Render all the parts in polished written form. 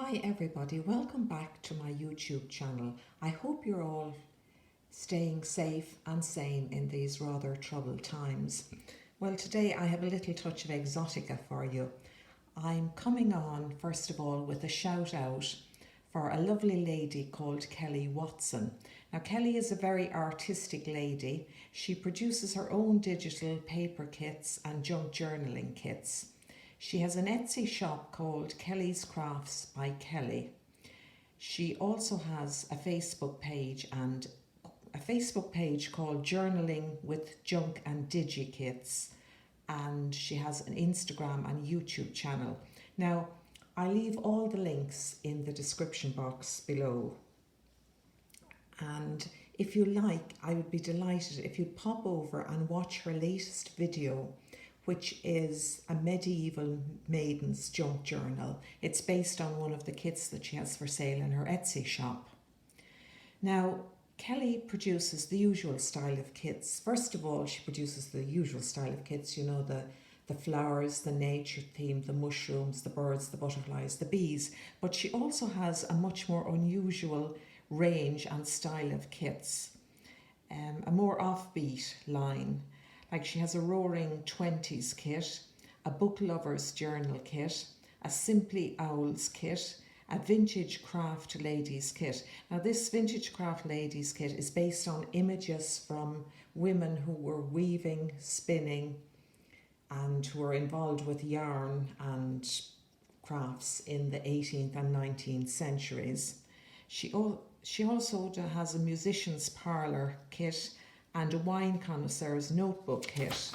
Hi everybody, welcome back to my YouTube channel. I hope you're all staying safe and sane in these rather troubled times. Well, today I have a little touch of exotica for you. I'm coming on first of all with a shout out for a lovely lady called Kelly Watson. Now Kelly is a very artistic lady. She produces her own digital paper kits and junk journaling kits. She has an Etsy shop called KellysCraftsbyKelly. She also has a Facebook page called Journaling with Junk and Digi Kits, and she has an Instagram and YouTube channel. Now, I leave all the links in the description box below. And if you like, I would be delighted if you'd pop over and watch her latest video, which is a Medieval Maidens junk journal. It's based on one of the kits that she has for sale in her Etsy shop. Now, Kelly produces the usual style of kits. First of all, she produces the usual style of kits, you know, the flowers, the nature theme, the mushrooms, the birds, the butterflies, the bees. But she also has a much more unusual range and style of kits, a more offbeat line. Like she has a Roaring 20s kit, a Book Lovers Journal kit, a Simply Owls kit, a Vintage Craft Ladies kit. Now this Vintage Craft Ladies kit is based on images from women who were weaving, spinning, and who were involved with yarn and crafts in the 18th and 19th centuries. She also has a musician's parlour kit and a wine connoisseur's notebook kit.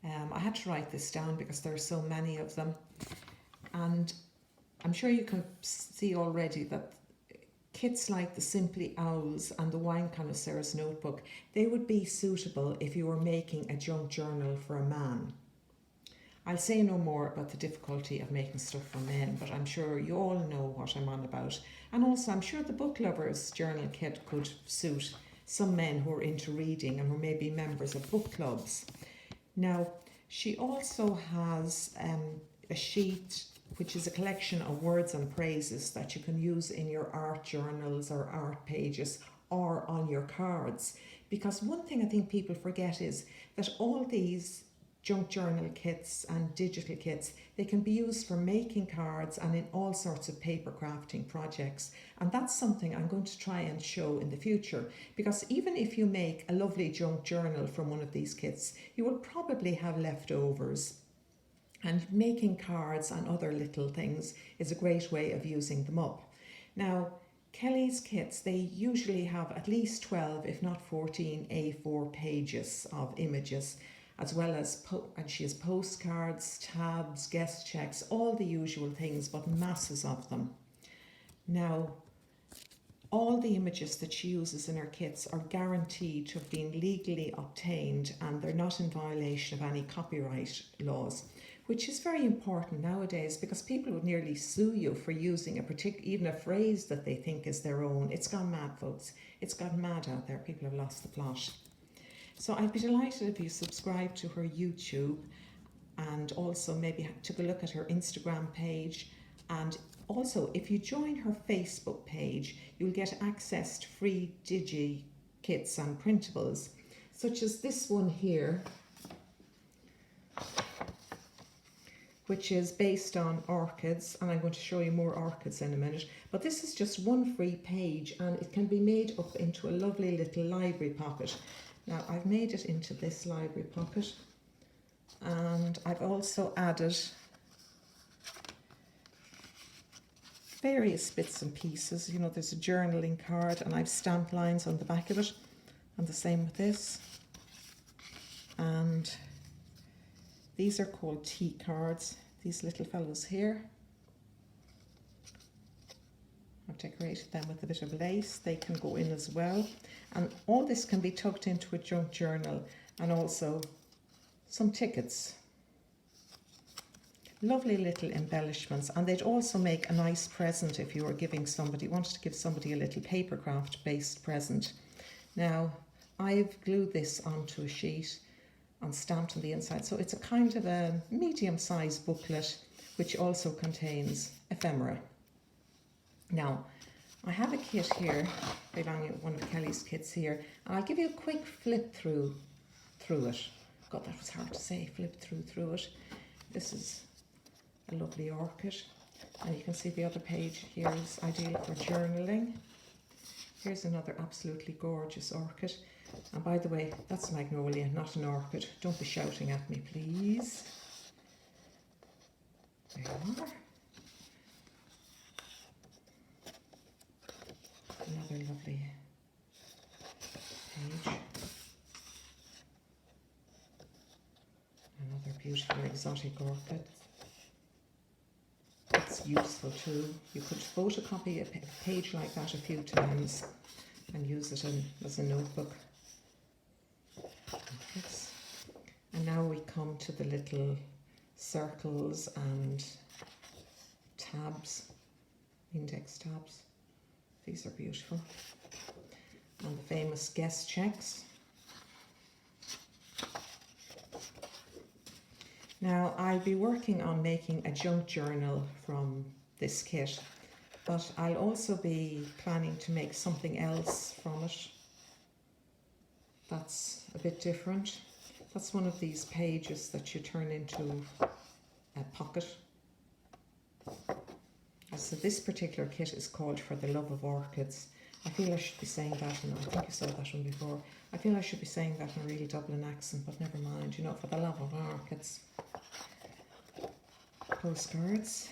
I had to write this down because there are so many of them, and I'm sure you can see already that kits like the Simply Owls and the wine connoisseur's notebook, they would be suitable if you were making a junk journal for a man. I'll say no more about the difficulty of making stuff for men, but I'm sure you all know what I'm on about. And also I'm sure the Book Lovers Journal kit could suit some men who are into reading and who may be members of book clubs. Now, she also has a sheet which is a collection of words and phrases that you can use in your art journals or art pages or on your cards. Because one thing I think people forget is that all these junk journal kits and digital kits, they can be used for making cards and in all sorts of paper crafting projects. And that's something I'm going to try and show in the future, because even if you make a lovely junk journal from one of these kits, you will probably have leftovers. And making cards and other little things is a great way of using them up. Now, Kelly's kits, they usually have at least 12, if not 14 A4 pages of images, as well as, and she has postcards, tabs, guest checks, all the usual things, but masses of them. Now, all the images that she uses in her kits are guaranteed to have been legally obtained, and they're not in violation of any copyright laws, which is very important nowadays because people would nearly sue you for using even a phrase that they think is their own. It's gone mad, folks. It's gone mad out there. People have lost the plot. So I'd be delighted if you subscribe to her YouTube and also maybe took a look at her Instagram page. And also, if you join her Facebook page, you'll get access to free digi kits and printables, such as this one here, which is based on orchids, and I'm going to show you more orchids in a minute. But this is just one free page, and it can be made up into a lovely little library pocket. Now, I've made it into this library pocket, and I've also added various bits and pieces. You know, there's a journaling card, and I've stamped lines on the back of it, and the same with this. And these are called tea cards, these little fellows here. I've decorated them with a bit of lace. They can go in as well. And all this can be tucked into a junk journal, and also some tickets. Lovely little embellishments, and they'd also make a nice present if you were wanted to give somebody a little paper craft based present. Now, I've glued this onto a sheet and stamped on the inside, so it's a kind of a medium-sized booklet which also contains ephemera. Now, I have a kit here, belonging to one of Kelly's kits here, and I'll give you a quick flip through it. God, that was hard to say, flip through it. This is a lovely orchid, and you can see the other page here is ideal for journaling. Here's another absolutely gorgeous orchid, and by the way, that's magnolia, not an orchid. Don't be shouting at me, please. There you are. Another lovely page. Another beautiful exotic orchid. It's useful too. You could photocopy a page like that a few times and use it as a notebook. And now we come to the little circles and tabs, index tabs. These are beautiful. And the famous guest checks. Now, I'll be working on making a junk journal from this kit, but I'll also be planning to make something else from it that's a bit different. That's one of these pages that you turn into a pocket. So this particular kit is called For the Love of Orchids. I feel I should be saying that, and I think you saw that one before. I feel I should be saying that in a really Dublin accent, but never mind, you know, for the love of orchids. Postcards.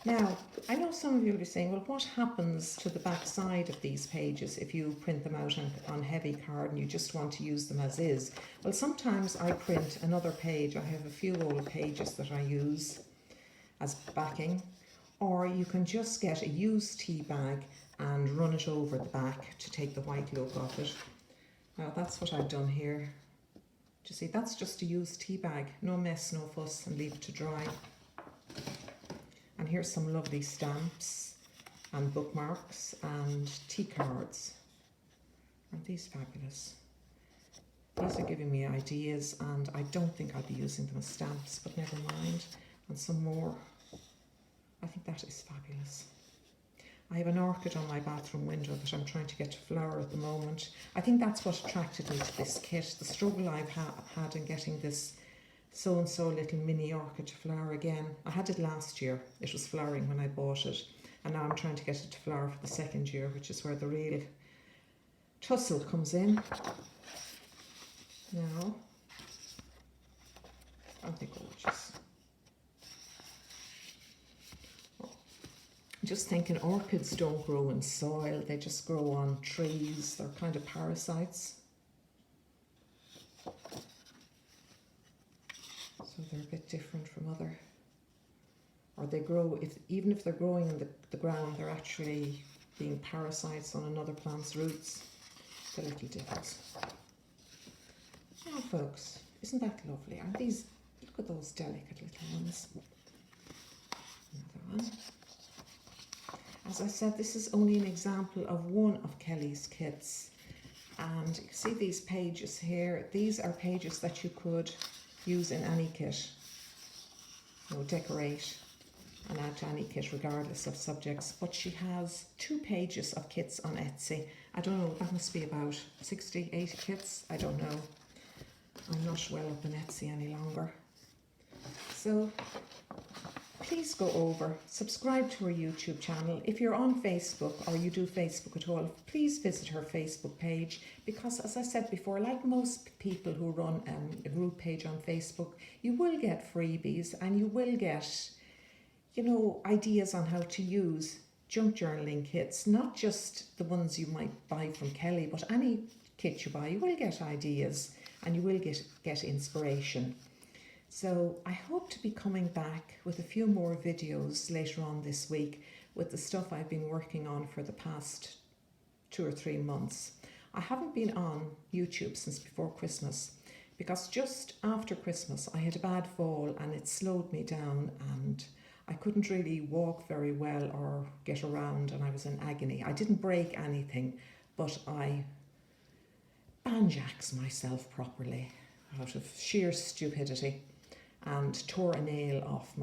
Now, I know some of you will be saying, well, what happens to the back side of these pages if you print them out on heavy card and you just want to use them as is? Well, sometimes I print another page. I have a few old pages that I use as backing, or you can just get a used tea bag and run it over the back to take the white look off it. Now that's what I've done here. Do you see, that's just a used tea bag, no mess, no fuss, and leave it to dry. And here's some lovely stamps and bookmarks and tea cards. Aren't these fabulous? These are giving me ideas, and I don't think I'll be using them as stamps, but never mind. And some more. I think that is fabulous. I have an orchid on my bathroom window that I'm trying to get to flower at the moment. I think that's what attracted me to this kit. The struggle I've had in getting this so-and-so little mini orchid to flower again. I had it last year. It was flowering when I bought it. And now I'm trying to get it to flower for the second year, which is where the real tussle comes in. Now, aren't they gorgeous? Just thinking, orchids don't grow in soil, they just grow on trees. They're kind of parasites. So they're a bit different from other, or they grow, even if they're growing in the ground, they're actually being parasites on another plant's roots. The little difference. Now folks, isn't that lovely? Aren't these, look at those delicate little ones. Another one. As I said, this is only an example of one of Kelly's kits. And you can see these pages here. These are pages that you could use in any kit. You know, decorate and add to any kit regardless of subjects. But she has 2 pages of kits on Etsy. I don't know, that must be about 60, 80 kits. I don't know. I'm not well up in Etsy any longer. So please go over, subscribe to her YouTube channel. If you're on Facebook or you do Facebook at all, please visit her Facebook page, because as I said before, like most people who run a group page on Facebook, you will get freebies and you will get, you know, ideas on how to use junk journaling kits, not just the ones you might buy from Kelly, but any kit you buy, you will get ideas and you will get inspiration. So I hope to be coming back with a few more videos later on this week with the stuff I've been working on for the past 2 or 3 months. I haven't been on YouTube since before Christmas, because just after Christmas I had a bad fall and it slowed me down and I couldn't really walk very well or get around, and I was in agony. I didn't break anything, but I banjaxed myself properly out of sheer stupidity. and tore the nail off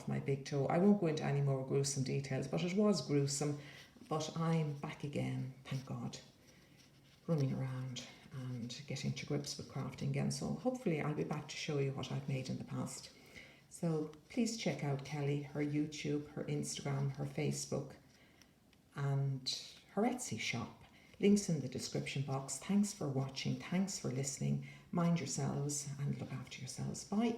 my big toe. I won't go into any more gruesome details, but it was gruesome. But I'm back again, thank God, running around and getting to grips with crafting again. So hopefully I'll be back to show you what I've made in the past. So please check out Kelly, her YouTube, her Instagram, her Facebook, and her Etsy shop. Links in the description box. Thanks for watching. Thanks for listening. Mind yourselves and look after yourselves. Bye.